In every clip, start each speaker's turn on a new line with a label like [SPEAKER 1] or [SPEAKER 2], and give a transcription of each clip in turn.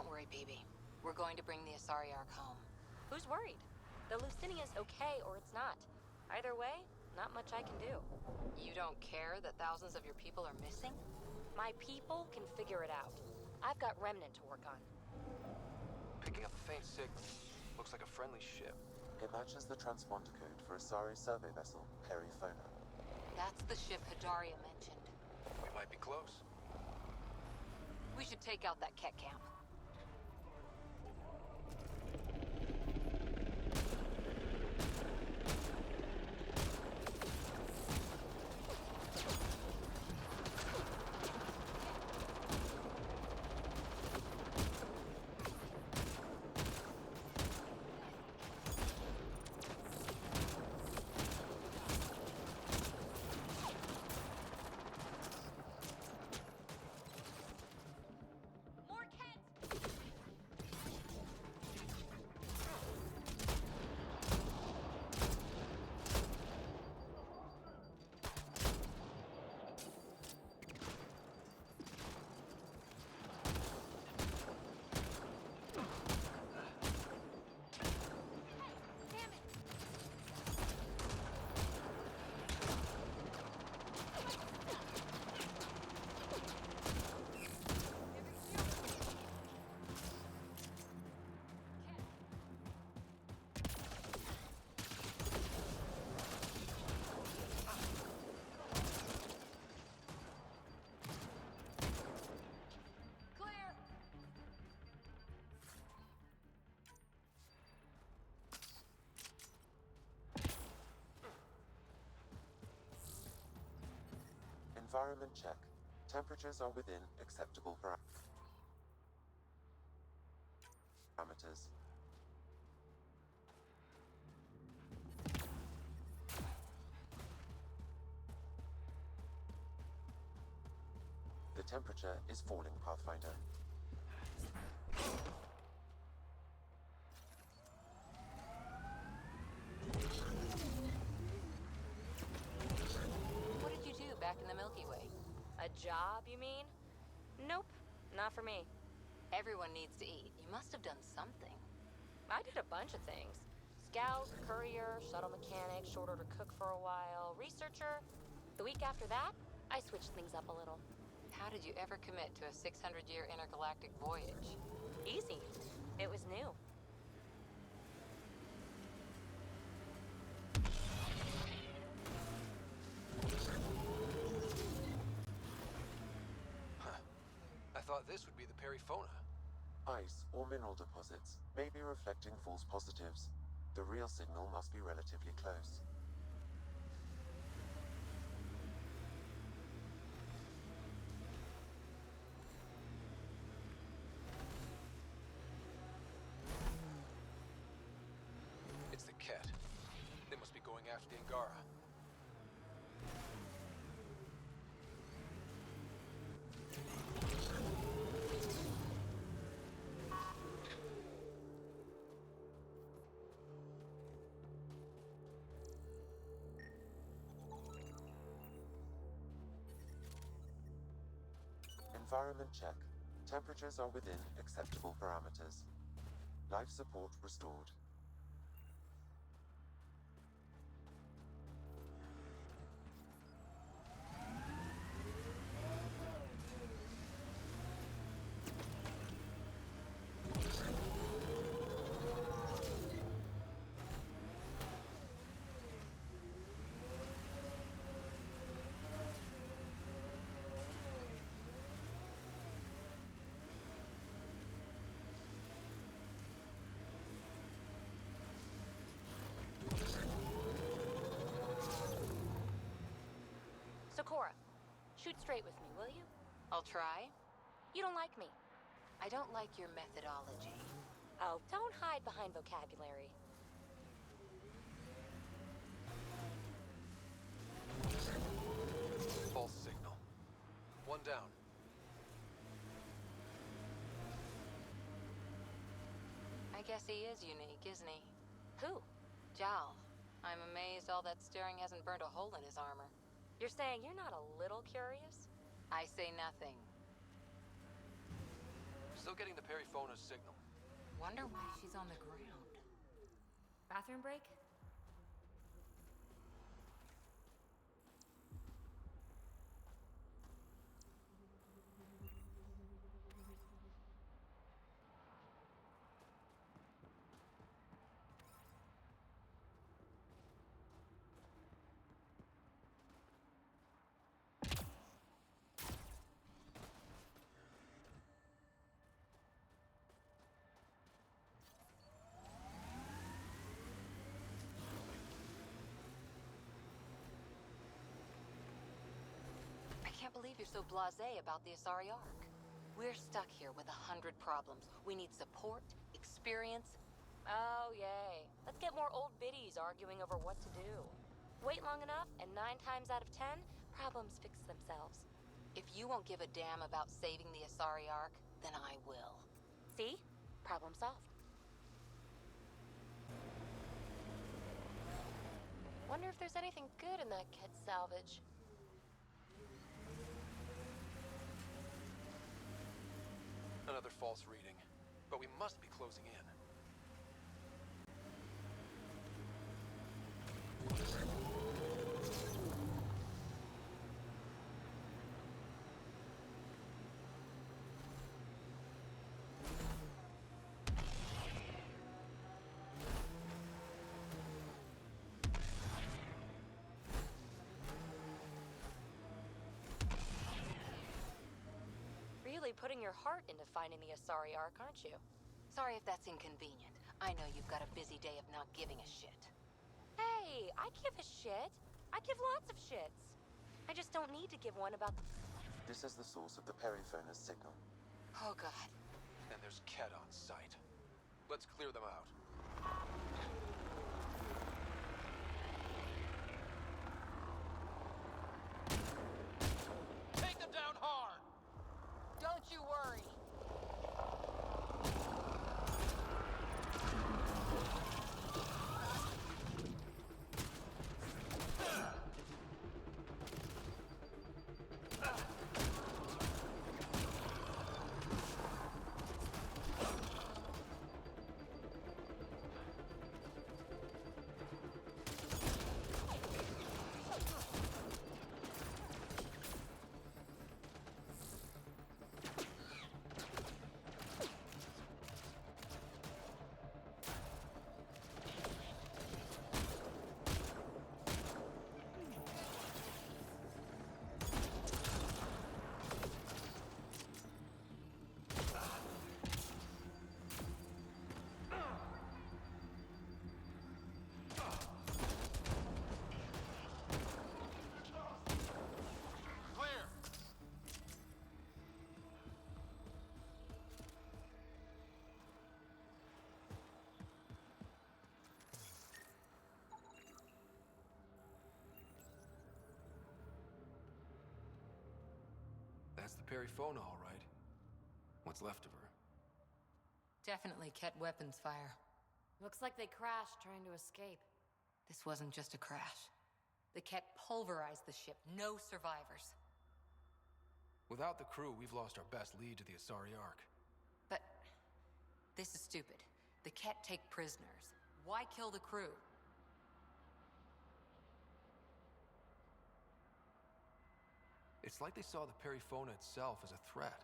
[SPEAKER 1] Don't worry, BB. We're going to bring the Asari Ark home.
[SPEAKER 2] Who's worried? The Lucinia's okay or it's not. Either way, not much I can do.
[SPEAKER 1] You don't care that thousands of your people are missing?
[SPEAKER 2] My people can figure it out. I've got Remnant to work on.
[SPEAKER 3] Picking up a faint signal. Looks like a friendly ship.
[SPEAKER 4] It matches the transponder code for Asari survey vessel, Perifona.
[SPEAKER 1] That's the ship Hadaria mentioned.
[SPEAKER 3] We might be close.
[SPEAKER 1] We should take out that Ket camp.
[SPEAKER 4] Environment check. Temperatures are within acceptable parameters. The temperature is falling, Pathfinder.
[SPEAKER 1] What did you do back in the Milky Way?
[SPEAKER 2] A job, you mean? Nope, not for me.
[SPEAKER 1] Everyone needs to eat. You must have done something.
[SPEAKER 2] I did a bunch of things. Scout, courier, shuttle mechanic, short order cook for a while, researcher. The week after that, I switched things up a little.
[SPEAKER 1] How did you ever commit to a 600-year intergalactic voyage?
[SPEAKER 2] Easy. It was new.
[SPEAKER 3] I thought this would be the Perifona.
[SPEAKER 4] Ice or mineral deposits may be reflecting false positives. The real signal must be relatively close.
[SPEAKER 3] It's the Ket. They must be going after the Angara.
[SPEAKER 4] Environment check. Temperatures are within acceptable parameters. Life support restored.
[SPEAKER 2] So Cora, shoot straight with me, will you?
[SPEAKER 1] I'll try.
[SPEAKER 2] You don't like me.
[SPEAKER 1] I don't like your methodology.
[SPEAKER 2] Oh, don't hide behind vocabulary.
[SPEAKER 3] False signal. One down.
[SPEAKER 1] I guess he is unique, isn't he?
[SPEAKER 2] Who?
[SPEAKER 1] Jal. I'm amazed all that staring hasn't burned a hole in his armor.
[SPEAKER 2] You're saying you're not a little curious?
[SPEAKER 1] I say nothing.
[SPEAKER 3] Still getting the Periphona's signal.
[SPEAKER 1] Wonder why she's on the ground.
[SPEAKER 2] Bathroom break?
[SPEAKER 1] I can't believe you're so blasé about the Asari Ark. We're stuck here with 100 problems. We need support, experience.
[SPEAKER 2] Oh, yay. Let's get more old biddies arguing over what to do. Wait long enough, and 9 times out of 10, problems fix themselves.
[SPEAKER 1] If you won't give a damn about saving the Asari Ark, then I will.
[SPEAKER 2] See? Problem solved. Wonder if there's anything good in that kid salvage.
[SPEAKER 3] Another false reading. But we must be closing in.
[SPEAKER 2] Really putting your heart into finding the Asari Ark, aren't you?
[SPEAKER 1] Sorry if that's inconvenient. I know you've got a busy day of not giving a shit.
[SPEAKER 2] Hey, I give a shit. I give lots of shits. I just don't need to give one about the...
[SPEAKER 4] This is the source of the Periphona's signal.
[SPEAKER 1] Oh, God.
[SPEAKER 3] And there's Ket on site. Let's clear them out. Take them down hard!
[SPEAKER 1] Don't you worry.
[SPEAKER 3] Clear! That's the Perifona, all right. What's left of her?
[SPEAKER 1] Definitely Ket weapons fire.
[SPEAKER 2] Looks like they crashed trying to escape.
[SPEAKER 1] This wasn't just a crash. The Ket pulverized the ship. No survivors.
[SPEAKER 3] Without the crew, we've lost our best lead to the Asari Ark.
[SPEAKER 1] But this is stupid. The Ket take prisoners. Why kill the crew?
[SPEAKER 3] It's like they saw the Perifona itself as a threat.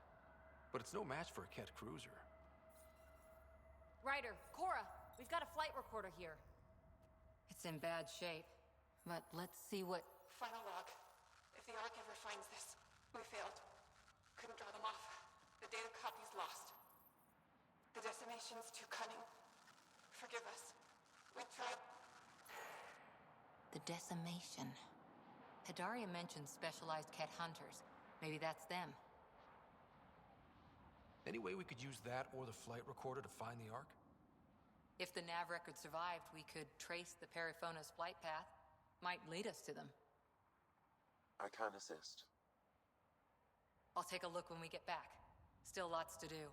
[SPEAKER 3] But it's no match for a Ket cruiser.
[SPEAKER 2] Ryder, Cora, we've got a flight recorder here.
[SPEAKER 1] It's in bad shape. But let's see what...
[SPEAKER 5] Final log. If the Ark ever finds this, we failed. Couldn't draw them off. The data copy's lost. The decimation's too cunning. Forgive us. We tried.
[SPEAKER 1] The decimation. Hidaria mentioned specialized Ket hunters. Maybe that's them.
[SPEAKER 3] Any way we could use that or the flight recorder to find the Ark?
[SPEAKER 1] If the nav record survived, we could trace the Periphona's flight path. Might lead us to them.
[SPEAKER 4] I can assist.
[SPEAKER 1] I'll take a look when we get back. Still lots to do.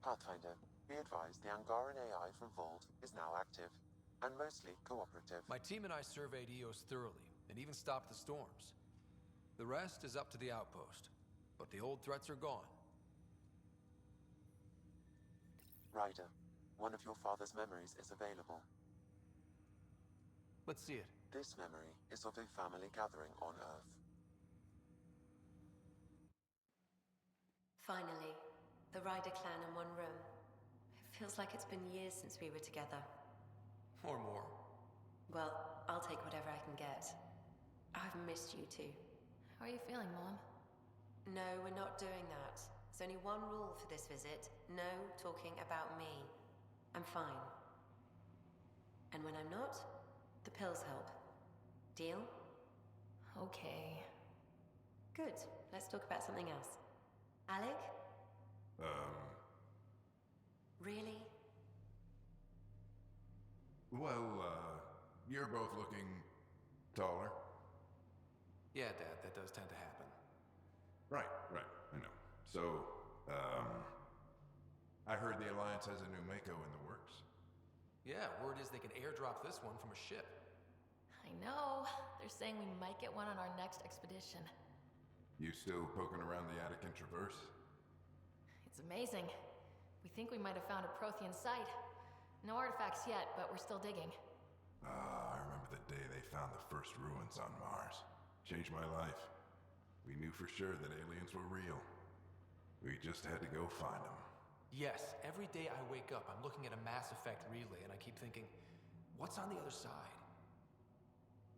[SPEAKER 4] Pathfinder, be advised the Angaran AI from Vault is now active, and mostly cooperative.
[SPEAKER 3] My team and I surveyed EOS thoroughly, and even stopped the storms. The rest is up to the outpost, but the old threats are gone.
[SPEAKER 4] Ryder, one of your father's memories is available.
[SPEAKER 3] Let's see it.
[SPEAKER 4] This memory is of a family gathering on Earth.
[SPEAKER 6] Finally, the Ryder clan in one room. It feels like it's been years since we were together.
[SPEAKER 3] Or more.
[SPEAKER 6] Well, I'll take whatever I can get. I've missed you too.
[SPEAKER 2] How are you feeling, Mom?
[SPEAKER 6] No, we're not doing that. There's only one rule for this visit. No talking about me. I'm fine. And when I'm not, the pills help. Deal?
[SPEAKER 2] Okay.
[SPEAKER 6] Good. Let's talk about something else. Alec? Really?
[SPEAKER 7] Well, you're both looking taller.
[SPEAKER 3] Yeah, Dad, that does tend to happen.
[SPEAKER 7] Right, I know. So, I heard the Alliance has a new Mako in the works.
[SPEAKER 3] Yeah, word is they can airdrop this one from a ship.
[SPEAKER 8] I know. They're saying we might get one on our next expedition.
[SPEAKER 7] You still poking around the Attican Traverse?
[SPEAKER 8] It's amazing. We think we might have found a Prothean site. No artifacts yet, but we're still digging.
[SPEAKER 7] I remember the day they found the first ruins on Mars. Changed my life. We knew for sure that aliens were real. We just had to go find them.
[SPEAKER 3] Yes, every day I wake up, I'm looking at a Mass Effect relay, and I keep thinking, what's on the other side?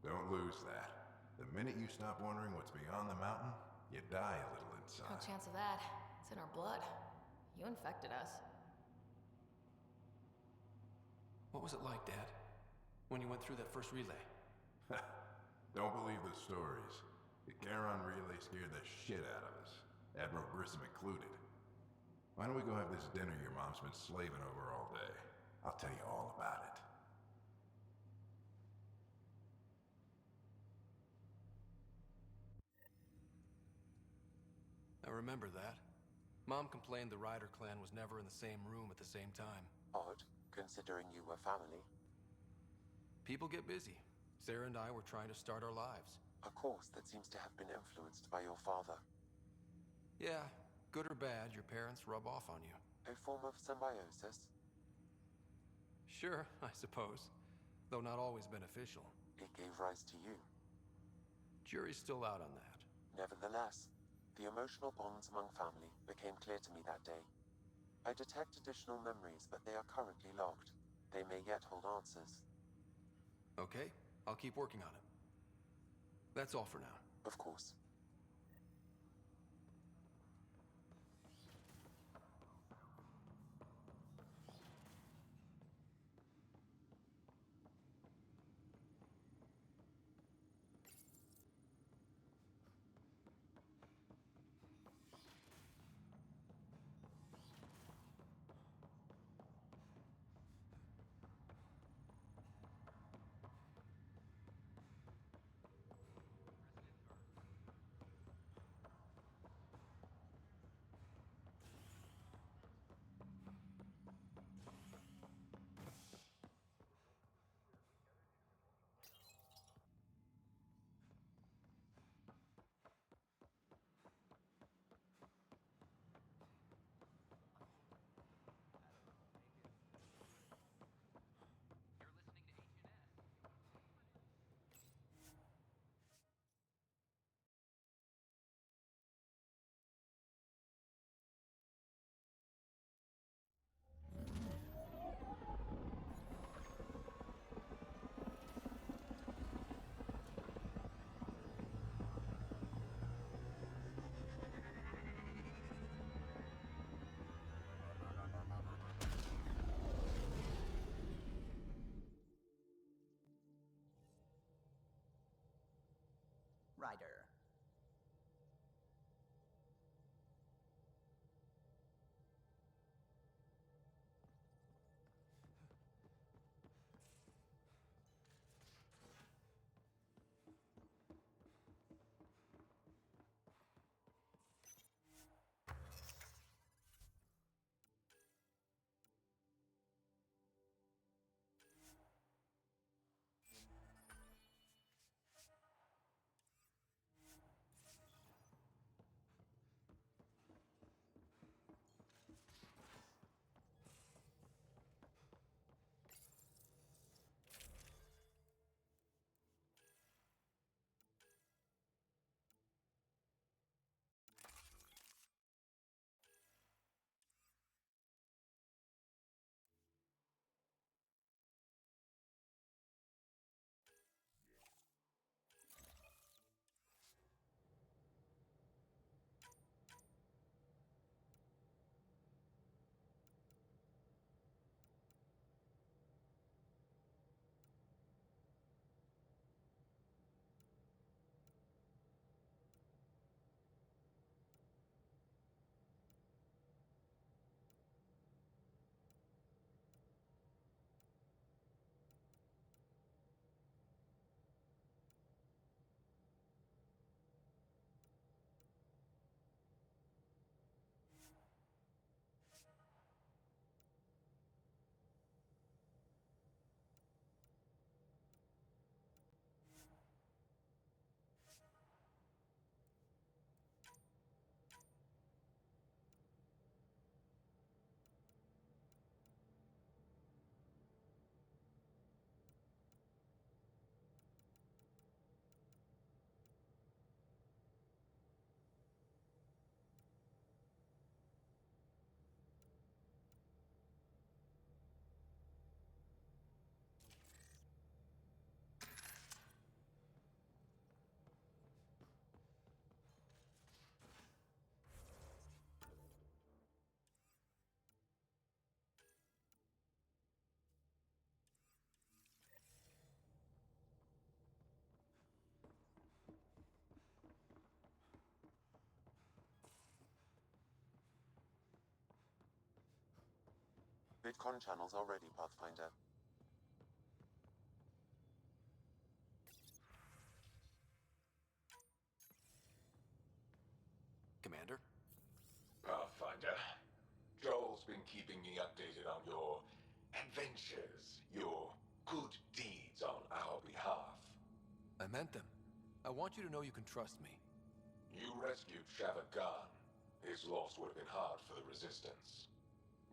[SPEAKER 7] Don't lose that. The minute you stop wondering what's beyond the mountain, you die a little
[SPEAKER 8] No
[SPEAKER 7] inside.
[SPEAKER 8] chance of that. It's in our blood. You infected us.
[SPEAKER 3] What was it like, Dad? When you went through that first relay?
[SPEAKER 7] Don't believe the stories. The Charon relay scared the shit out of us. Admiral Grissom included. Why don't we go have this dinner your mom's been slaving over all day? I'll tell you all about it.
[SPEAKER 3] I remember that. Mom complained the Ryder clan was never in the same room at the same time.
[SPEAKER 4] Odd, considering you were family.
[SPEAKER 3] People get busy. Sarah and I were trying to start our lives.
[SPEAKER 4] A course that seems to have been influenced by your father.
[SPEAKER 3] Yeah, good or bad, your parents rub off on you.
[SPEAKER 4] A form of symbiosis.
[SPEAKER 3] Sure, I suppose. Though not always beneficial.
[SPEAKER 4] It gave rise to you.
[SPEAKER 3] Jury's still out on that.
[SPEAKER 4] Nevertheless, the emotional bonds among family became clear to me that day. I detect additional memories, but they are currently locked. They may yet hold answers.
[SPEAKER 3] Okay, I'll keep working on it. That's all for now.
[SPEAKER 4] Of course. Vidcon channels are ready, Pathfinder.
[SPEAKER 3] Commander?
[SPEAKER 9] Pathfinder, Joel's been keeping me updated on your adventures, your good deeds on our behalf.
[SPEAKER 3] I meant them. I want you to know you can trust me.
[SPEAKER 9] You rescued Shavad Khan. His loss would have been hard for the Resistance.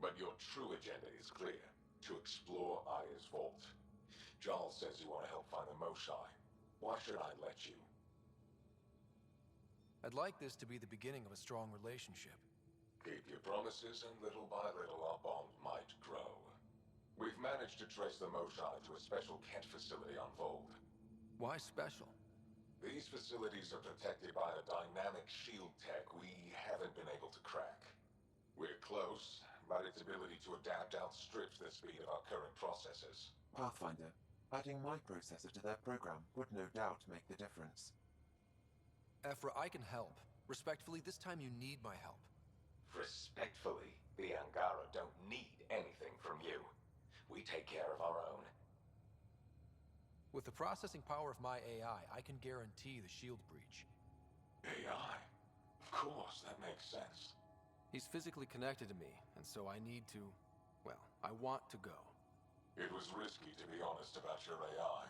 [SPEAKER 9] But your true agenda is clear. To explore Aya's vault. Giles says you want to help find the Moshai. Why should I let you?
[SPEAKER 3] I'd like this to be the beginning of a strong relationship.
[SPEAKER 9] Keep your promises, and little by little our bond might grow. We've managed to trace the Moshai to a special Kent facility on Vold.
[SPEAKER 3] Why special?
[SPEAKER 9] These facilities are protected by a dynamic shield tech we haven't been able to crack. We're close, but its ability to adapt outstrips the speed of our current processors.
[SPEAKER 4] Pathfinder, adding my processor to their program would no doubt make the difference.
[SPEAKER 3] Ephra, I can help. Respectfully, this time you need my help.
[SPEAKER 9] Respectfully, the Angara don't need anything from you. We take care of our own.
[SPEAKER 3] With the processing power of my AI, I can guarantee the shield breach.
[SPEAKER 9] AI? Of course, that makes sense.
[SPEAKER 3] He's physically connected to me, and so I need to... well, I want to go.
[SPEAKER 9] It was risky to be honest about your AI,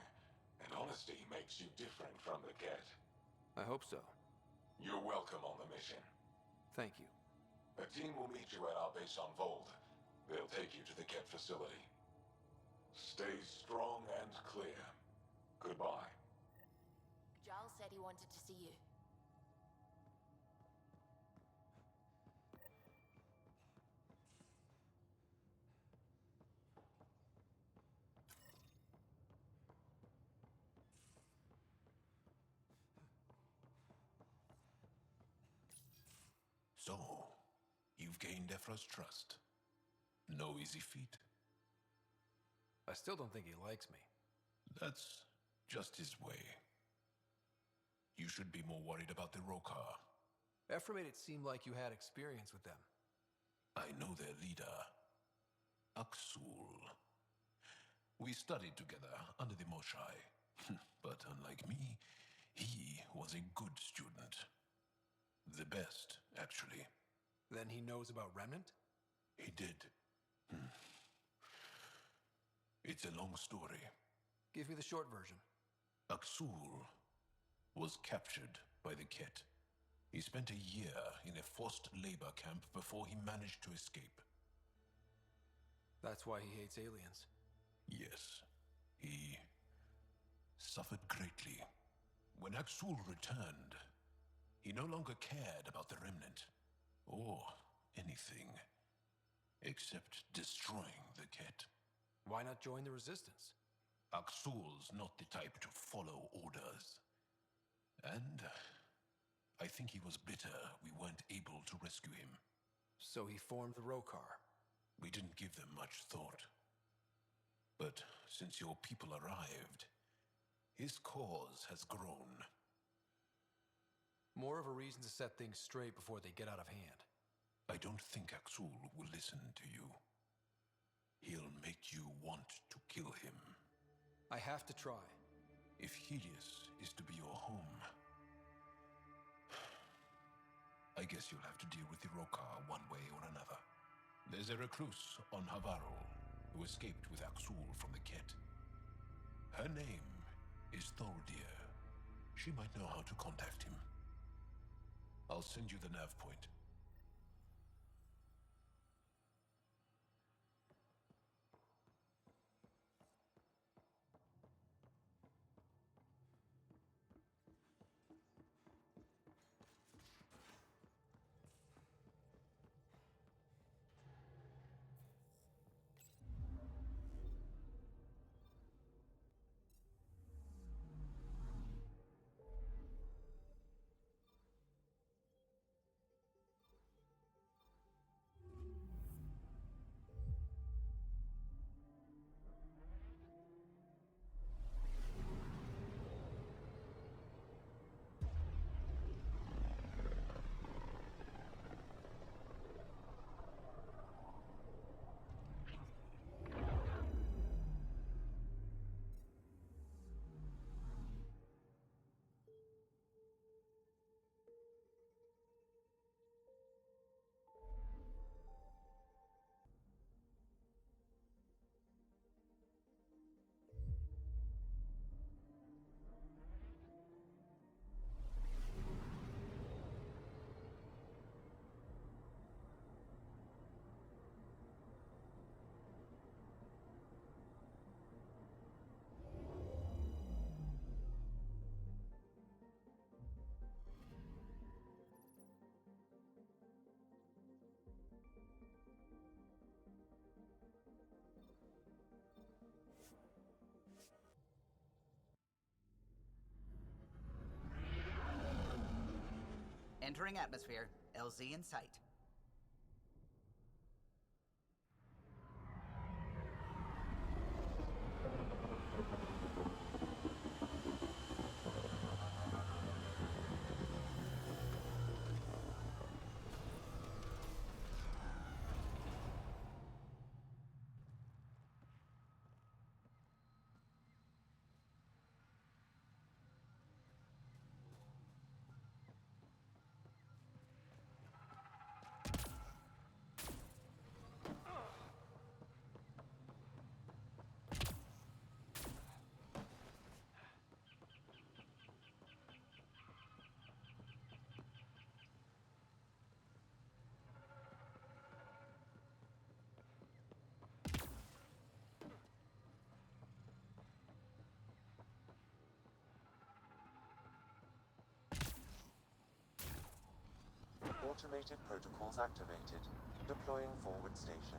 [SPEAKER 9] and honesty makes you different from the Ket.
[SPEAKER 3] I hope so.
[SPEAKER 9] You're welcome on the mission.
[SPEAKER 3] Thank you.
[SPEAKER 9] A team will meet you at our base on Vold. They'll take you to the Ket facility. Stay strong and clear. Goodbye.
[SPEAKER 8] Giles said he wanted to see you.
[SPEAKER 10] So, you've gained Ephra's trust. No easy feat.
[SPEAKER 3] I still don't think he likes me.
[SPEAKER 10] That's just his way. You should be more worried about the Rokar.
[SPEAKER 3] Ephra made it seem like you had experience with them.
[SPEAKER 10] I know their leader, Aksul. We studied together under the Moshai. But unlike me, he was a good student. The best, actually.
[SPEAKER 3] Then he knows about Remnant?
[SPEAKER 10] He did. It's a long story.
[SPEAKER 3] Give me the short version.
[SPEAKER 10] Aksul was captured by the Ket. He spent a year in a forced labor camp before he managed to escape.
[SPEAKER 3] That's why he hates aliens.
[SPEAKER 10] Yes, he suffered greatly. When Aksul returned, he no longer cared about the Remnant, or anything, except destroying the Ket.
[SPEAKER 3] Why not join the Resistance?
[SPEAKER 10] Aksul's not the type to follow orders. And I think he was bitter we weren't able to rescue him.
[SPEAKER 3] So he formed the Rokar.
[SPEAKER 10] We didn't give them much thought. But since your people arrived, his cause has grown.
[SPEAKER 3] More of a reason to set things straight before they get out of hand.
[SPEAKER 10] I don't think Aksul will listen to you. He'll make you want to kill him.
[SPEAKER 3] I have to try.
[SPEAKER 10] If Helios is to be your home, I guess you'll have to deal with the Rokar one way or another. There's a recluse on Havarol who escaped with Aksul from the Ket. Her name is Thordir. She might know how to contact him. I'll send you the nav point.
[SPEAKER 11] Entering atmosphere. LZ in sight.
[SPEAKER 4] Automated protocols activated. Deploying forward station.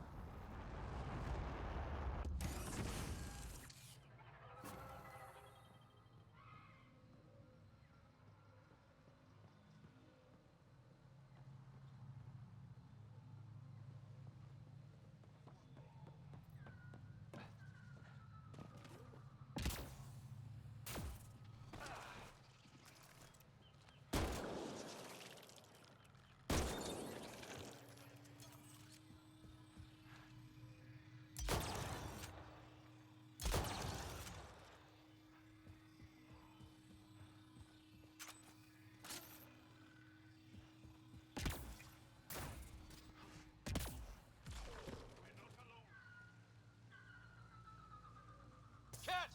[SPEAKER 10] Cat!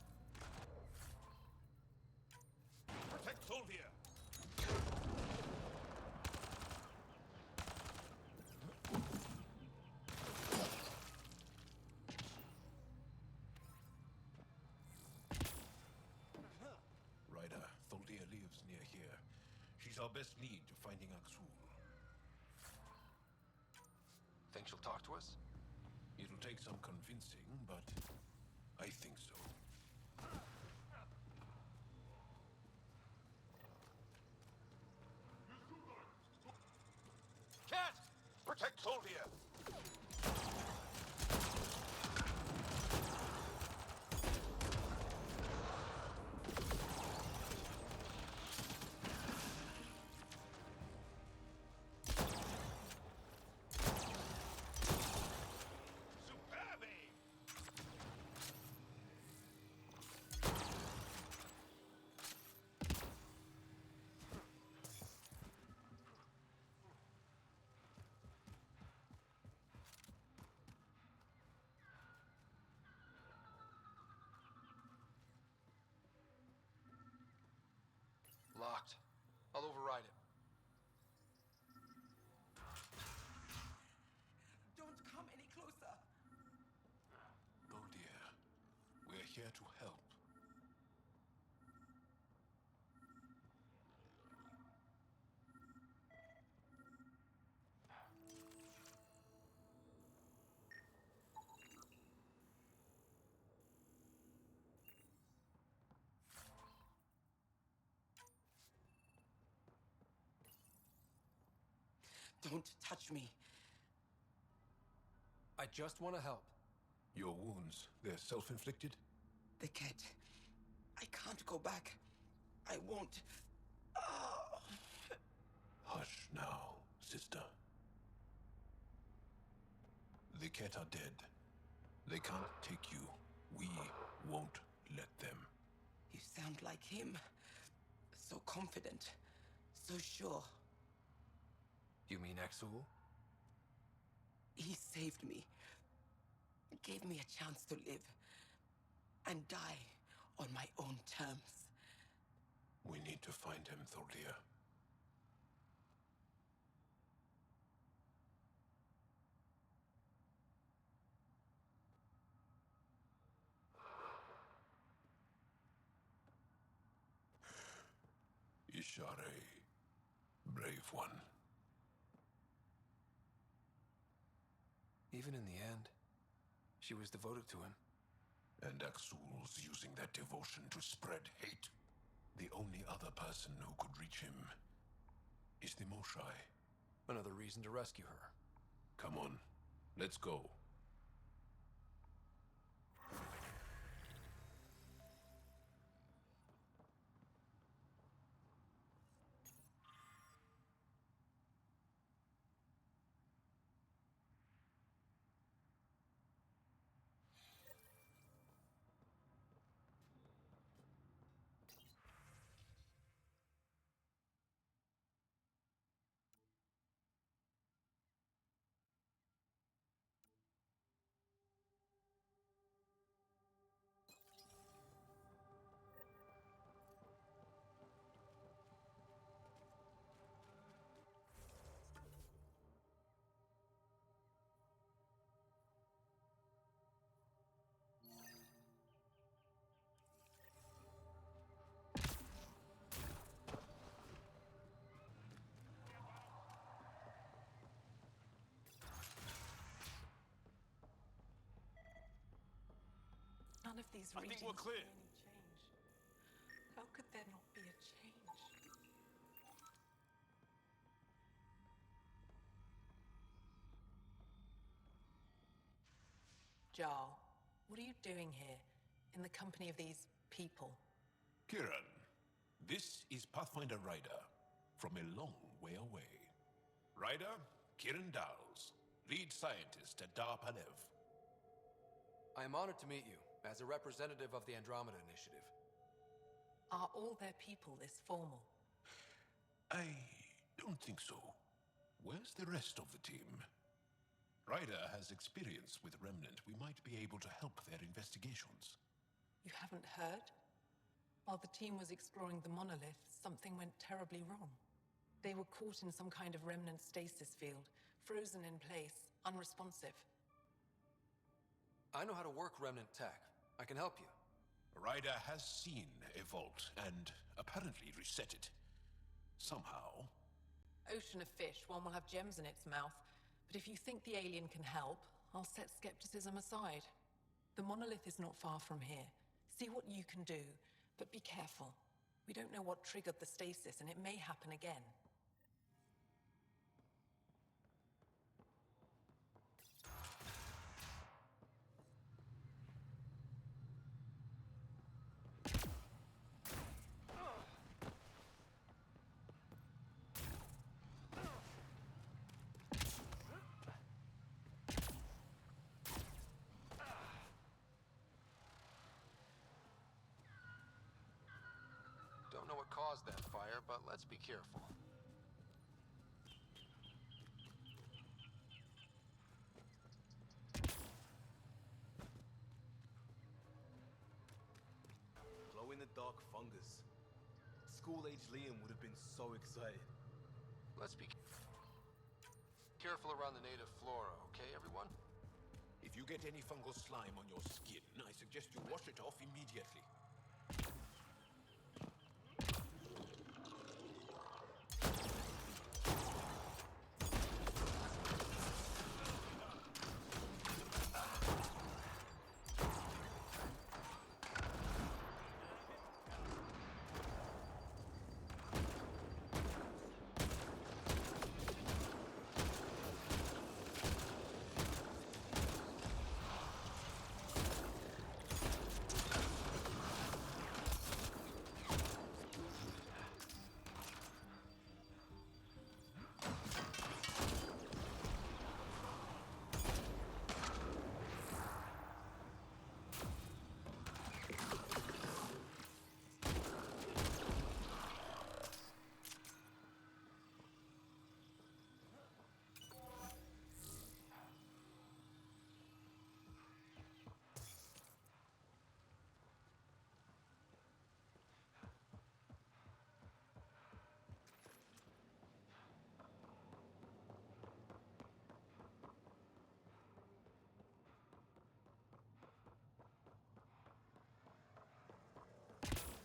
[SPEAKER 10] Protect Solvia! Ryder, Tholdia lives near here. She's our best lead to finding Aksul.
[SPEAKER 3] Think she'll talk to us?
[SPEAKER 10] It'll take some convincing, but I think so. Cat! Protect Solvia!
[SPEAKER 3] Locked. I'll override it.
[SPEAKER 5] Don't come any closer.
[SPEAKER 10] Oh dear. We're here to help.
[SPEAKER 5] Don't touch me.
[SPEAKER 3] I just want to help.
[SPEAKER 10] Your wounds, they're self-inflicted?
[SPEAKER 5] The cat. I can't go back. I won't. Oh.
[SPEAKER 10] Hush now, sister. The cat are dead. They can't take you. We won't let them.
[SPEAKER 5] You sound like him. So confident. So sure.
[SPEAKER 3] You mean Exul?
[SPEAKER 5] He saved me. Gave me a chance to live. And die on my own terms.
[SPEAKER 10] We need to find him, Tholdia. Ishare, brave one.
[SPEAKER 3] Even in the end, she was devoted to him.
[SPEAKER 10] And Aksul's using that devotion to spread hate. The only other person who could reach him is the Moshai.
[SPEAKER 3] Another reason to rescue her.
[SPEAKER 10] Come on, let's go.
[SPEAKER 5] None of these
[SPEAKER 10] I think we're
[SPEAKER 5] readings
[SPEAKER 10] clear.
[SPEAKER 5] see any change. How could there not be a change? Jarl, what are you doing here, in the company of these people?
[SPEAKER 10] Kiran, this is Pathfinder Ryder, from a long way away. Ryder, Kiran Dowles, lead scientist at Dar Palev.
[SPEAKER 3] I am honored to meet you, as a representative of the Andromeda Initiative.
[SPEAKER 5] Are all their people this formal?
[SPEAKER 10] I don't think so. Where's the rest of the team? Ryder has experience with Remnant. We might be able to help their investigations.
[SPEAKER 5] You haven't heard? While the team was exploring the monolith, something went terribly wrong. They were caught in some kind of remnant stasis field, frozen in place, unresponsive.
[SPEAKER 3] I know how to work Remnant tech. I can help you.
[SPEAKER 10] Ryder has seen a vault and apparently reset it. Somehow.
[SPEAKER 5] Ocean of fish, one will have gems in its mouth. But if you think the alien can help, I'll set skepticism aside. The monolith is not far from here. See what you can do, but be careful. We don't know what triggered the stasis, and it may happen again.
[SPEAKER 3] Don't know what caused that fire, but let's be careful.
[SPEAKER 12] Glow-in-the-dark fungus. School-age Liam would have been so excited.
[SPEAKER 3] Let's be careful around the native flora, okay, everyone?
[SPEAKER 10] If you get any fungal slime on your skin, I suggest you wash it off immediately.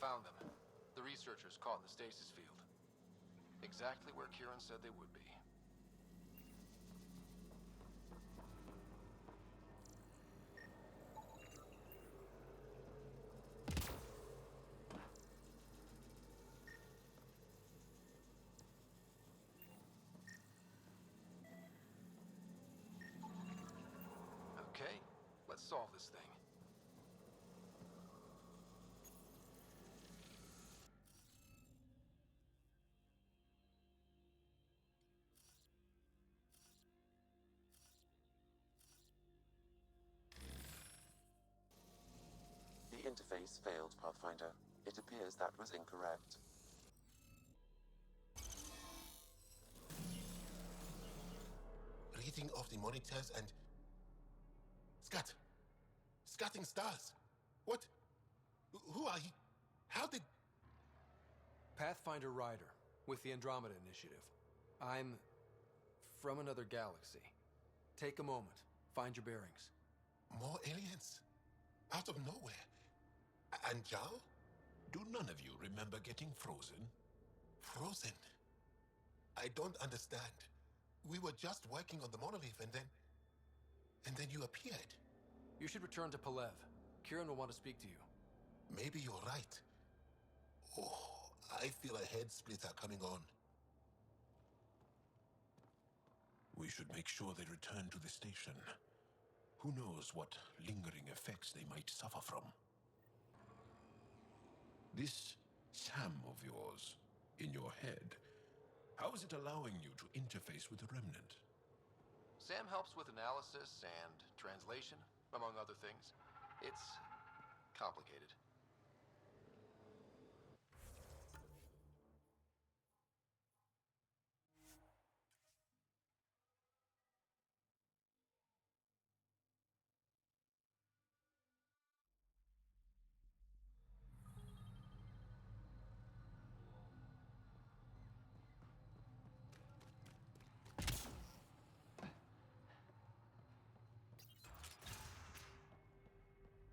[SPEAKER 3] Found them. The researchers caught in the stasis field. Exactly where Kieran said they would be. solve this thing.
[SPEAKER 4] The interface failed, Pathfinder. It appears that was incorrect.
[SPEAKER 13] Reading of the monitors and... Scat! Scatting stars! What? Who are you? How did...
[SPEAKER 3] Pathfinder Ryder, with the Andromeda Initiative. I'm from another galaxy. Take a moment. Find your bearings.
[SPEAKER 13] More aliens? Out of nowhere? And Jal?
[SPEAKER 10] Do none of you remember getting frozen?
[SPEAKER 13] Frozen? I don't understand. We were just working on the monolith and then you appeared.
[SPEAKER 3] You should return to Palev. Kieran will want to speak to you.
[SPEAKER 13] Maybe you're right. Oh, I feel a head splitter coming on.
[SPEAKER 10] We should make sure they return to the station. Who knows what lingering effects they might suffer from. This Sam of yours, in your head, how is it allowing you to interface with the Remnant?
[SPEAKER 3] Sam helps with analysis and translation, among other things. It's complicated.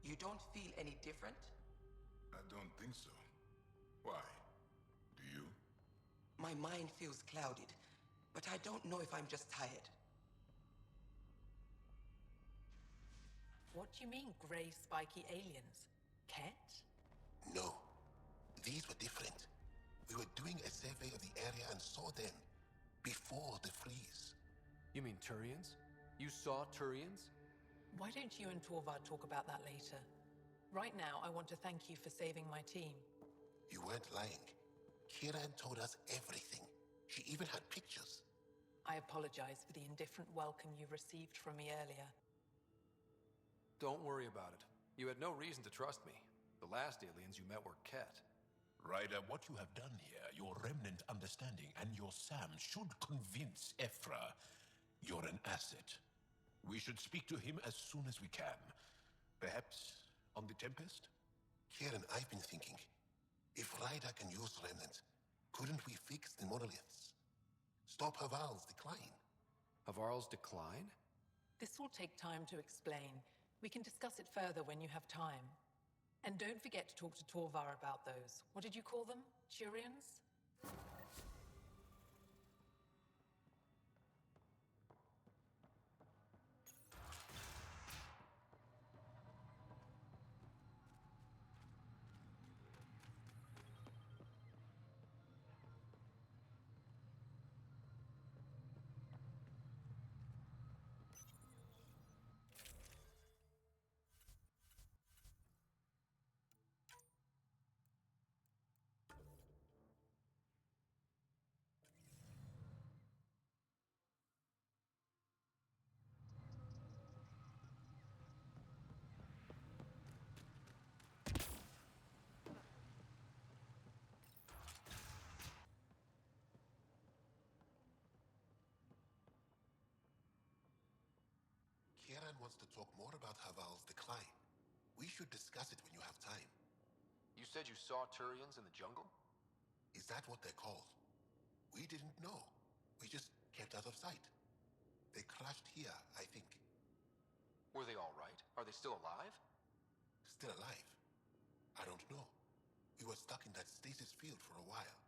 [SPEAKER 14] You don't feel any different?
[SPEAKER 7] I don't think so. Why? Do you?
[SPEAKER 14] My mind feels clouded, but I don't know if I'm just tired.
[SPEAKER 15] What do you mean, grey, spiky aliens? Ket?
[SPEAKER 13] No. These were different. We were doing a survey of the area and saw them before the freeze.
[SPEAKER 3] You mean Turians? You saw Turians?
[SPEAKER 15] Why don't you and Torvar talk about that later? Right now, I want to thank you for saving my team.
[SPEAKER 13] You weren't lying. Kieran told us everything. She even had pictures.
[SPEAKER 15] I apologize for the indifferent welcome you received from me earlier.
[SPEAKER 3] Don't worry about it. You had no reason to trust me. The last aliens you met were Ket.
[SPEAKER 10] Ryder, what you have done here, your remnant understanding, and your Sam should convince Ephra you're an asset. We should speak to him as soon as we can. Perhaps on the Tempest?
[SPEAKER 13] Kieran, I've been thinking. If Ryder can use remnants, couldn't we fix the monoliths? Stop Haval's decline?
[SPEAKER 3] Havarl's decline?
[SPEAKER 15] This will take time to explain. We can discuss it further when you have time. And don't forget to talk to Torvar about those. What did you call them? Turians?
[SPEAKER 13] Kieran wants to talk more about Haval's decline. We should discuss it when you have time.
[SPEAKER 3] You said you saw Turians in the jungle?
[SPEAKER 13] Is that what they're called? We didn't know. We just kept out of sight. They crashed here, I think.
[SPEAKER 3] Were they all right? Are they still alive?
[SPEAKER 13] Still alive? I don't know. We were stuck in that stasis field for a while.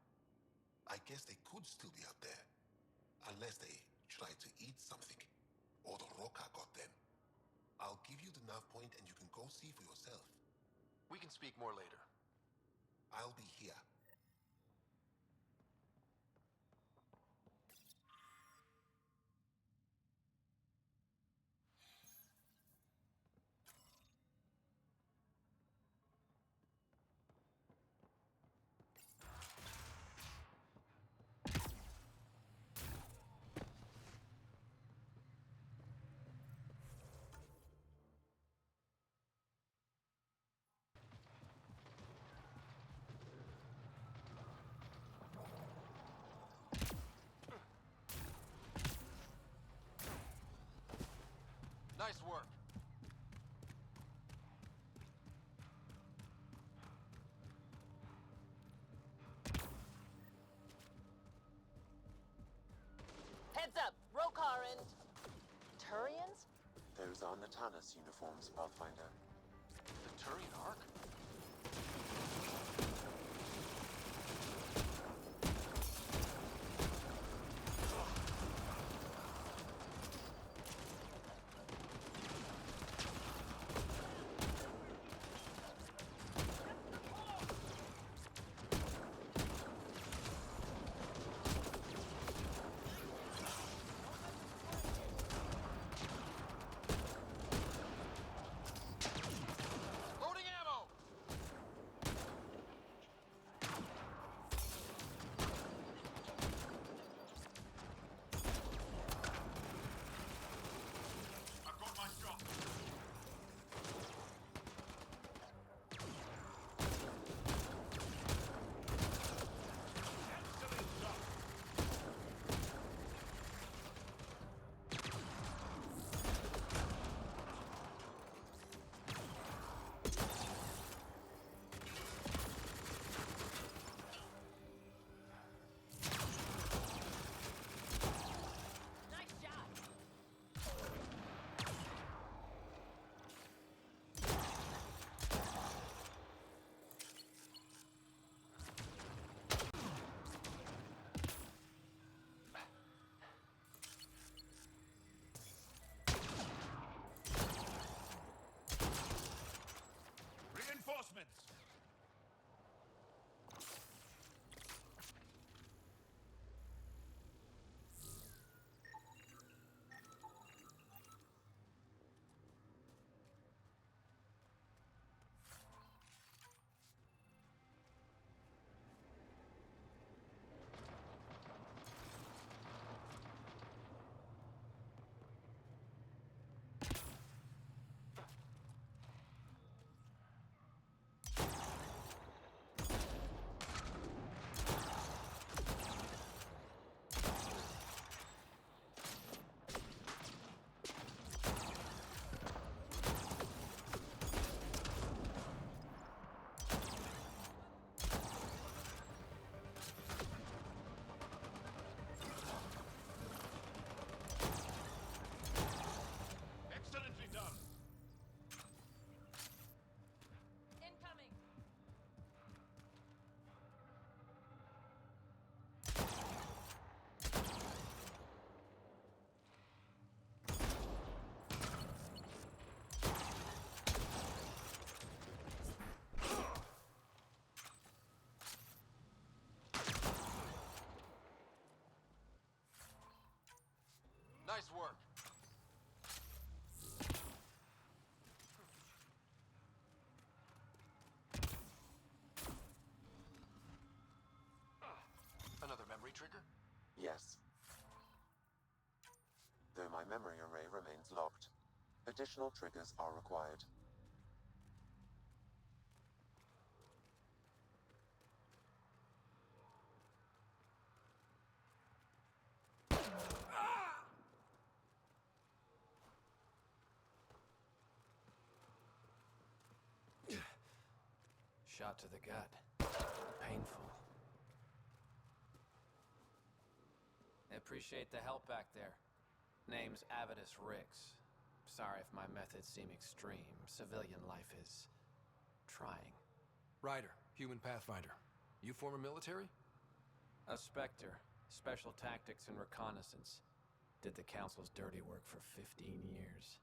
[SPEAKER 13] I guess they could still be out there. Unless they tried to eat something. Or the Roca got them. I'll give you the nav point and you can go see for yourself.
[SPEAKER 3] We can speak more later.
[SPEAKER 13] I'll be here.
[SPEAKER 4] are Natanus uniforms, Pathfinder.
[SPEAKER 3] The Turian Ark?
[SPEAKER 10] Reinforcements! Excellently done!
[SPEAKER 8] Incoming!
[SPEAKER 3] Nice work. Another memory trigger?
[SPEAKER 4] Yes. Though my memory array remains locked, additional triggers are required.
[SPEAKER 3] Shot to the gut. Painful. I appreciate the help back there. Name's Avidus Rix. Sorry if my methods seem extreme. Civilian life is trying. Ryder, human pathfinder. You former military? A Spectre. Special tactics and reconnaissance. Did the Council's dirty work for 15 years.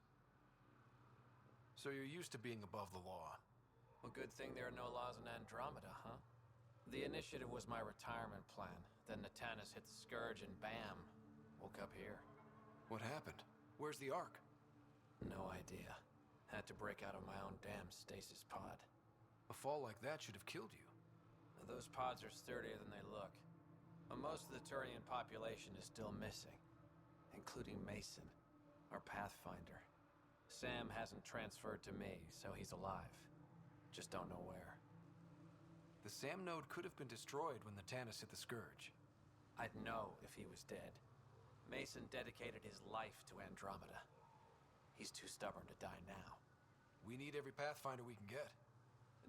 [SPEAKER 3] So you're used to being above the law. Well, good thing there are no laws in Andromeda, huh? The initiative was my retirement plan. Then Natanus hit the Scourge and bam, woke up here. What happened? Where's the Ark? No idea. Had to break out of my own damn stasis pod. A fall like that should have killed you. Those pods are sturdier than they look. But most of the Turian population is still missing, including Mason, our Pathfinder. Sam hasn't transferred to me, so he's alive. Just don't know where. The Sam node could have been destroyed when the Natanus hit the Scourge. I'd know if he was dead. Mason dedicated his life to Andromeda. He's too stubborn to die now. We need every Pathfinder we can get.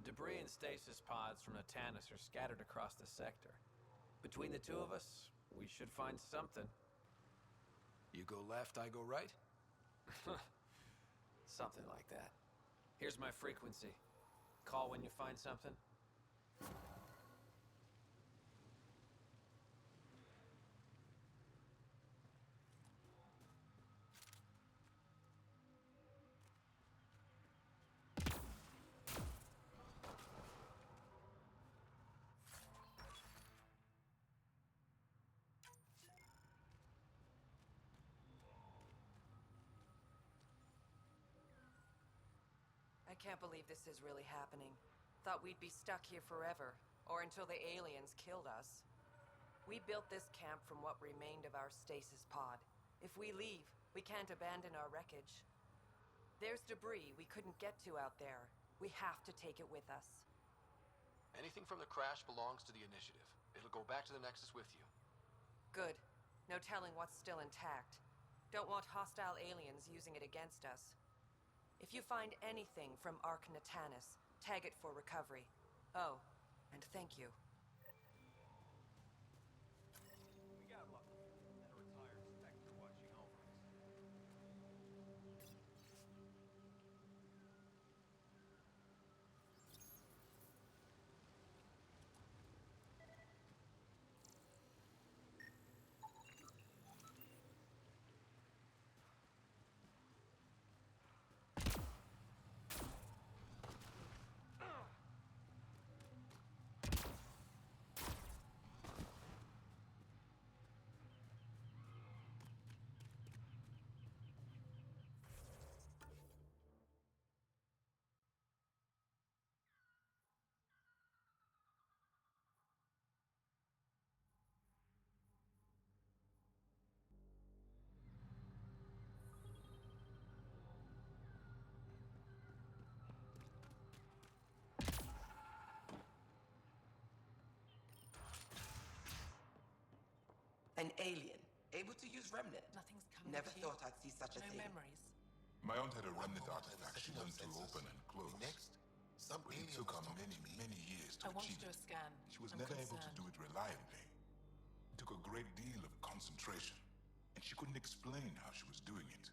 [SPEAKER 3] Debris and stasis pods from Natanus are scattered across the sector. Between the two of us, we should find something. You go left, I go right? Something like that. Here's my frequency. Call when you find something.
[SPEAKER 16] I can't believe this is really happening. Thought we'd be stuck here forever, or until the aliens killed us. We built this camp from what remained of our stasis pod. If we leave, we can't abandon our wreckage. There's debris we couldn't get to out there. We have to take it with us.
[SPEAKER 17] Anything from the crash belongs to the Initiative. It'll go back to the Nexus with you.
[SPEAKER 16] Good. No telling what's still intact. Don't want hostile aliens using it against us. If you find anything from Ark Natanus, tag it for recovery. Oh, and thank you.
[SPEAKER 17] We got lucky. And a retired Spectre watching over us.
[SPEAKER 14] An alien, able to use Remnant.
[SPEAKER 15] Nothing's coming
[SPEAKER 14] Never
[SPEAKER 15] to you.
[SPEAKER 14] thought I'd see such a
[SPEAKER 15] No
[SPEAKER 14] thing.
[SPEAKER 15] memories.
[SPEAKER 7] My aunt had a remnant artifact she learned to open and close.
[SPEAKER 13] Next, some
[SPEAKER 7] But it
[SPEAKER 13] alien
[SPEAKER 7] took her
[SPEAKER 13] was talking
[SPEAKER 7] many,
[SPEAKER 13] to me.
[SPEAKER 7] many years to
[SPEAKER 15] I want to
[SPEAKER 7] achieve
[SPEAKER 15] do a
[SPEAKER 7] it.
[SPEAKER 15] scan.
[SPEAKER 7] She was
[SPEAKER 15] I'm
[SPEAKER 7] never able to
[SPEAKER 15] concerned.
[SPEAKER 7] do it reliably. It took a great deal of concentration, and she couldn't explain how she was doing it.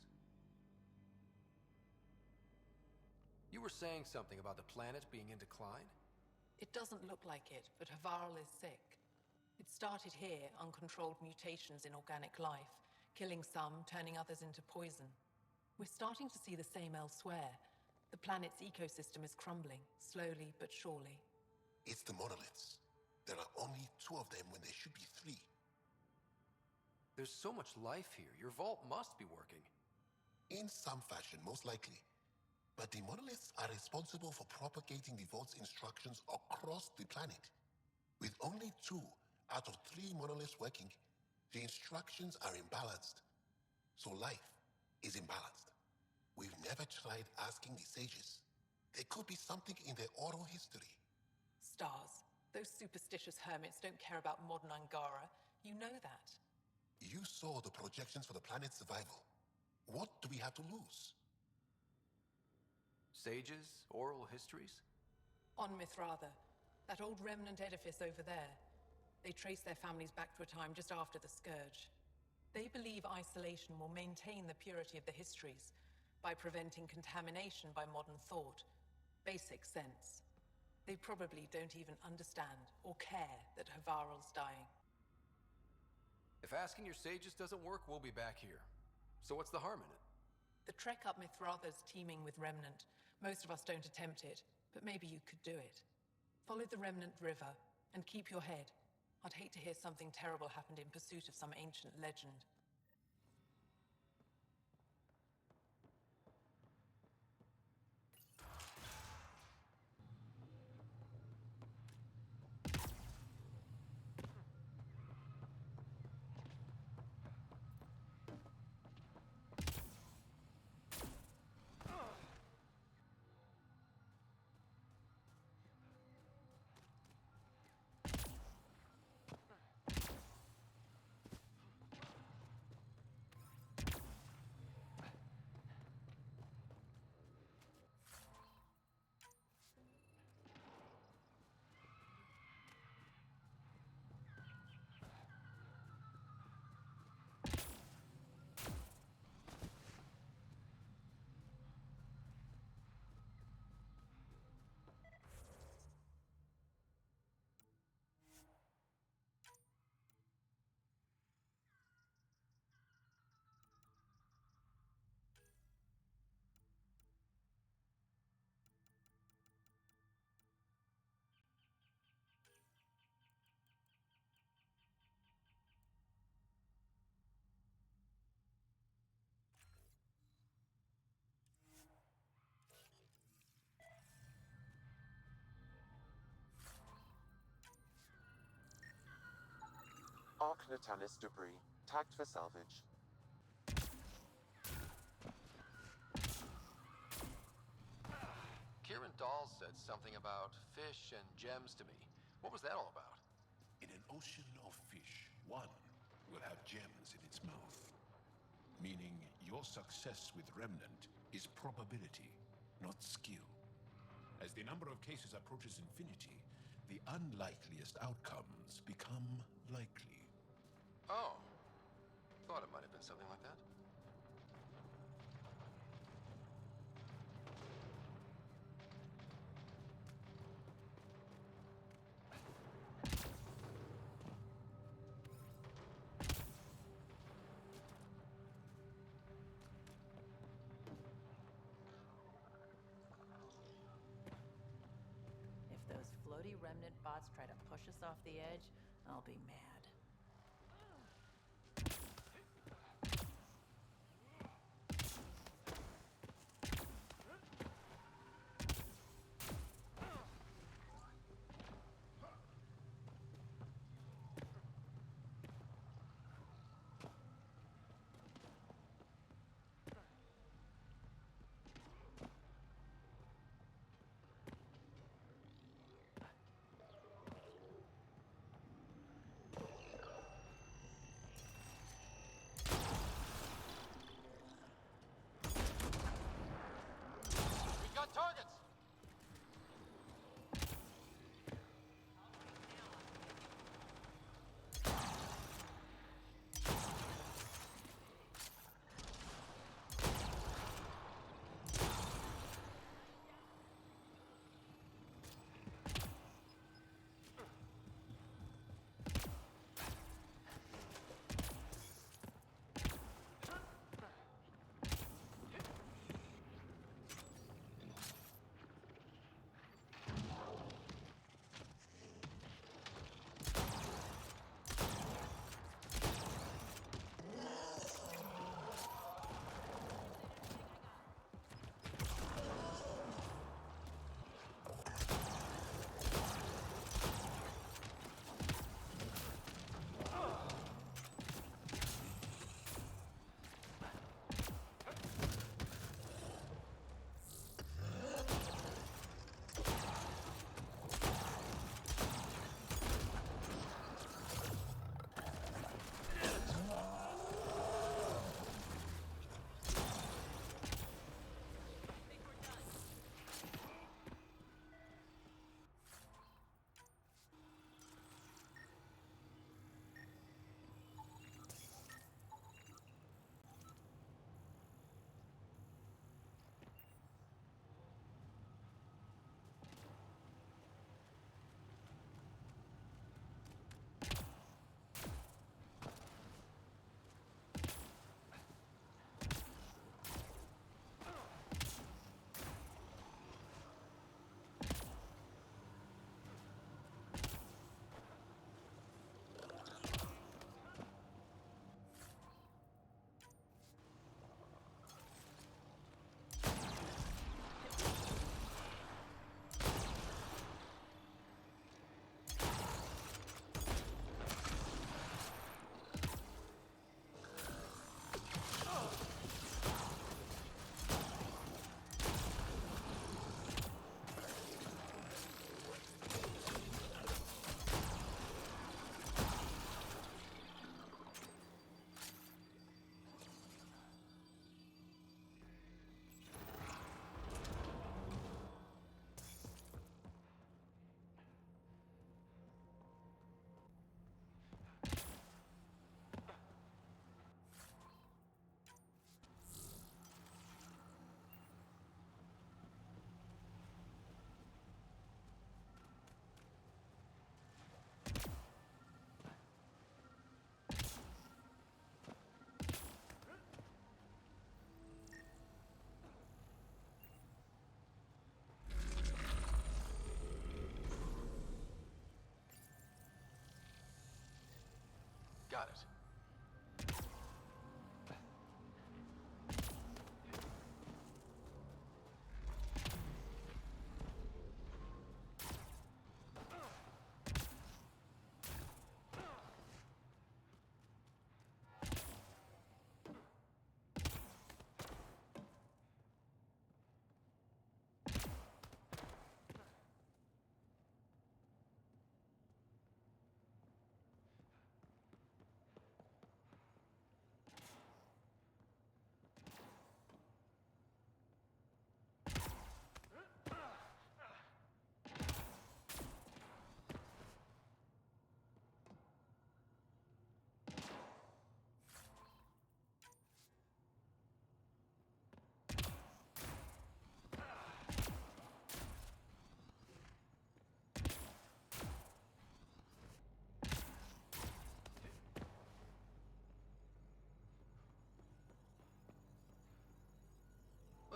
[SPEAKER 17] You were saying something about the planet being in decline?
[SPEAKER 15] It doesn't look like it, but Havarl is sick. It started here, uncontrolled mutations in organic life, killing some, turning others into poison. We're starting to see the same elsewhere. The planet's ecosystem is crumbling, slowly but surely.
[SPEAKER 13] It's the monoliths. There are only 2 of them when there should be 3.
[SPEAKER 17] There's so much life here. Your vault must be working.
[SPEAKER 13] In some fashion, most likely. But the monoliths are responsible for propagating the vault's instructions across the planet. With only 2 out of 3 monoliths working, the instructions are imbalanced. So life is imbalanced. We've never tried asking the sages. There could be something in their oral history.
[SPEAKER 15] Stars. Those superstitious hermits don't care about modern Angara. You know that.
[SPEAKER 13] You saw the projections for the planet's survival. What do we have to lose?
[SPEAKER 17] Sages? Oral histories?
[SPEAKER 15] On Mithratha, that old remnant edifice over there. They trace their families back to a time just after the Scourge. They believe isolation will maintain the purity of the histories by preventing contamination by modern thought. Basic sense. They probably don't even understand or care that Havarl's dying.
[SPEAKER 17] If asking your sages doesn't work, we'll be back here. So what's the harm in it?
[SPEAKER 15] The trek up Mithratha's teeming with remnant. Most of us don't attempt it, but maybe you could do it. Follow the remnant river and keep your head. I'd hate to hear something terrible happened in pursuit of some ancient legend.
[SPEAKER 4] Dark Natalis debris, tagged for salvage.
[SPEAKER 17] Kieran Dahl said something about fish and gems to me. What was that all about?
[SPEAKER 10] In an ocean of fish, one will have gems in its mouth. Meaning your success with Remnant is probability, not skill. As the number of cases approaches infinity, the unlikeliest outcomes become likely.
[SPEAKER 17] Oh. Thought it might have been something like that.
[SPEAKER 18] If those floaty remnant bots try to push us off the edge, I'll be mad.
[SPEAKER 17] We've got targets! Got it.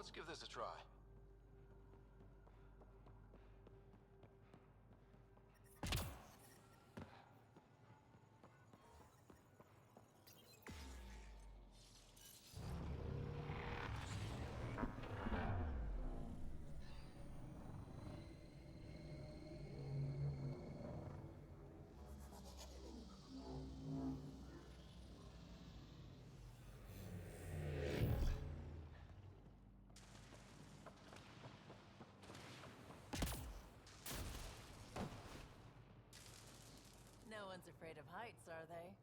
[SPEAKER 17] Let's give this a try.
[SPEAKER 18] No one's afraid of heights, are they?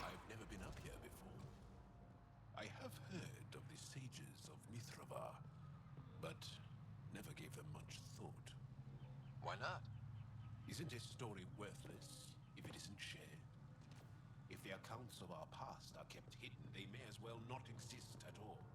[SPEAKER 10] I've never been up here before. I have heard of the sages of Mithravar, but never gave them much thought.
[SPEAKER 17] Why not?
[SPEAKER 10] Isn't a story worthless if it isn't shared? If the accounts of our past are kept hidden, they may as well not exist at all.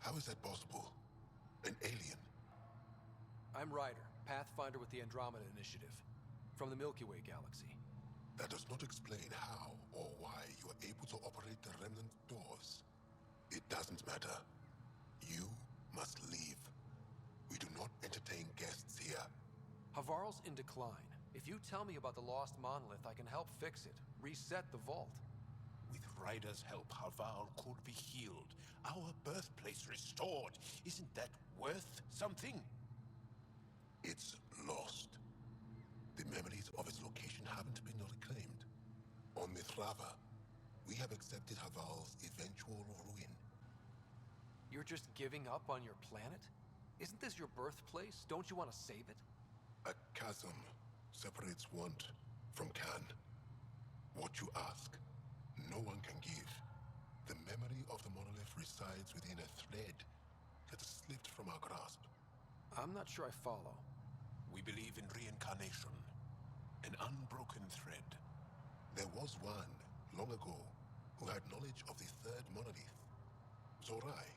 [SPEAKER 13] How is that possible? An alien?
[SPEAKER 17] I'm Ryder, Pathfinder with the Andromeda Initiative, from the Milky Way galaxy.
[SPEAKER 13] That does not explain how or why you are able to operate the remnant doors. It doesn't matter. You must leave. We do not entertain guests here.
[SPEAKER 17] Havarl's in decline. If you tell me about the lost monolith, I can help fix it, reset the vault.
[SPEAKER 10] With Ryder's help, Havarl could be healed. Our birthplace restored. Isn't that worth something?
[SPEAKER 13] It's lost. The memories of its location haven't been reclaimed. On Mithrava, we have accepted Havarl's eventual ruin.
[SPEAKER 17] You're just giving up on your planet? Isn't this your birthplace? Don't you want to save it?
[SPEAKER 13] A chasm separates want from can. What you ask, no one can give. The memory of the monolith resides within a thread that slipped from our grasp.
[SPEAKER 17] I'm not sure I follow.
[SPEAKER 10] We believe in reincarnation. An unbroken thread.
[SPEAKER 13] There was one, long ago, who had knowledge of the third monolith. Zorai,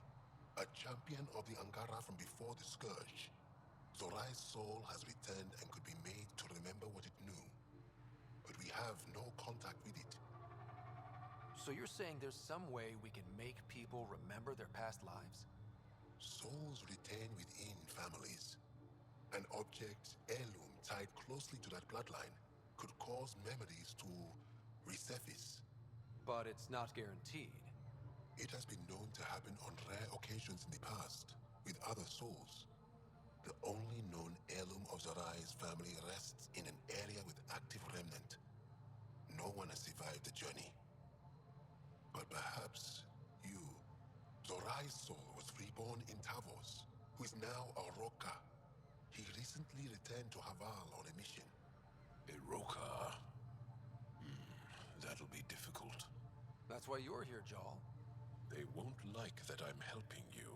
[SPEAKER 13] a champion of the Angara from before the Scourge. Zorai's soul has returned and could be made to remember what it knew. But we have no contact with it.
[SPEAKER 17] So you're saying there's some way we can make people remember their past lives?
[SPEAKER 13] Souls retain within families. An object, heirloom, tied closely to that bloodline could cause memories to resurface.
[SPEAKER 17] But it's not guaranteed.
[SPEAKER 13] It has been known to happen on rare occasions in the past, with other souls. The only known heirloom of Zorai's family rests in an area with active remnant. No one has survived the journey. But perhaps you. Zorai's soul was reborn in Tavos, who is now a Roka. He recently returned to Havarl on a mission.
[SPEAKER 10] Iroka. That'll be difficult.
[SPEAKER 17] That's why you're here, Jal.
[SPEAKER 10] They won't like that I'm helping you.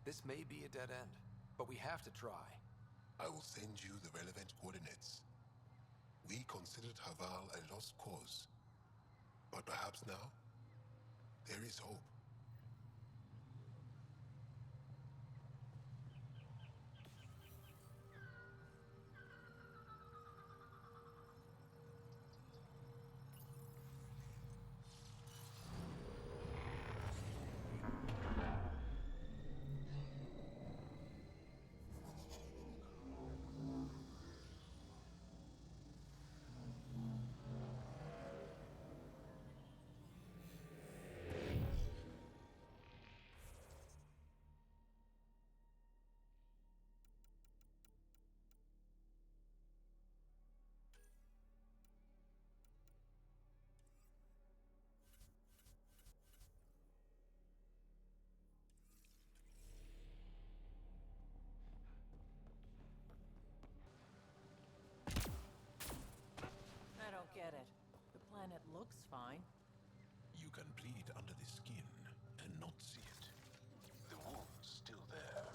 [SPEAKER 17] This may be a dead end, but we have to try.
[SPEAKER 13] I will send you the relevant coordinates. We considered Havarl a lost cause. But perhaps now, there is hope.
[SPEAKER 18] I don't get it. The planet looks fine.
[SPEAKER 10] You can bleed under the skin and not see it. The wound's still there.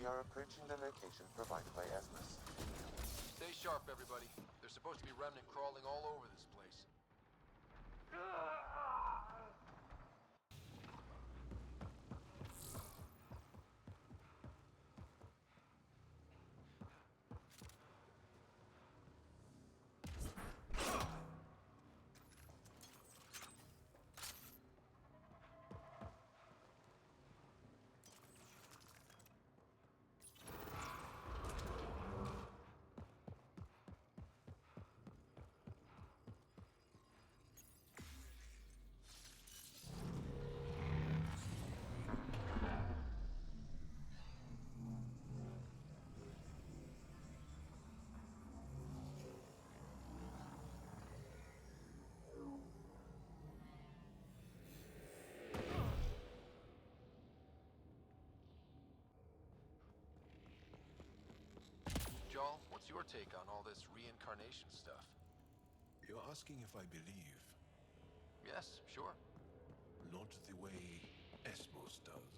[SPEAKER 4] We are approaching the location provided by Esmus.
[SPEAKER 17] Stay sharp, everybody. There's supposed to be remnant crawling all over this place. Joel, what's your take on all this reincarnation stuff?
[SPEAKER 10] You're asking if I believe?
[SPEAKER 17] Yes, sure.
[SPEAKER 10] Not the way Esmos does.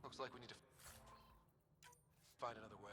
[SPEAKER 17] Looks like we need to find another way.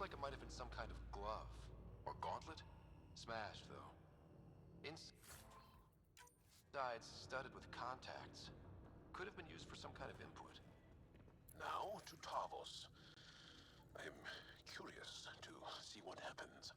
[SPEAKER 17] like it might have been some kind of glove. Or gauntlet. Smashed, though. Inside, studded with contacts. Could have been used for some kind of input.
[SPEAKER 13] Now to Tavos. I'm curious to see what happens.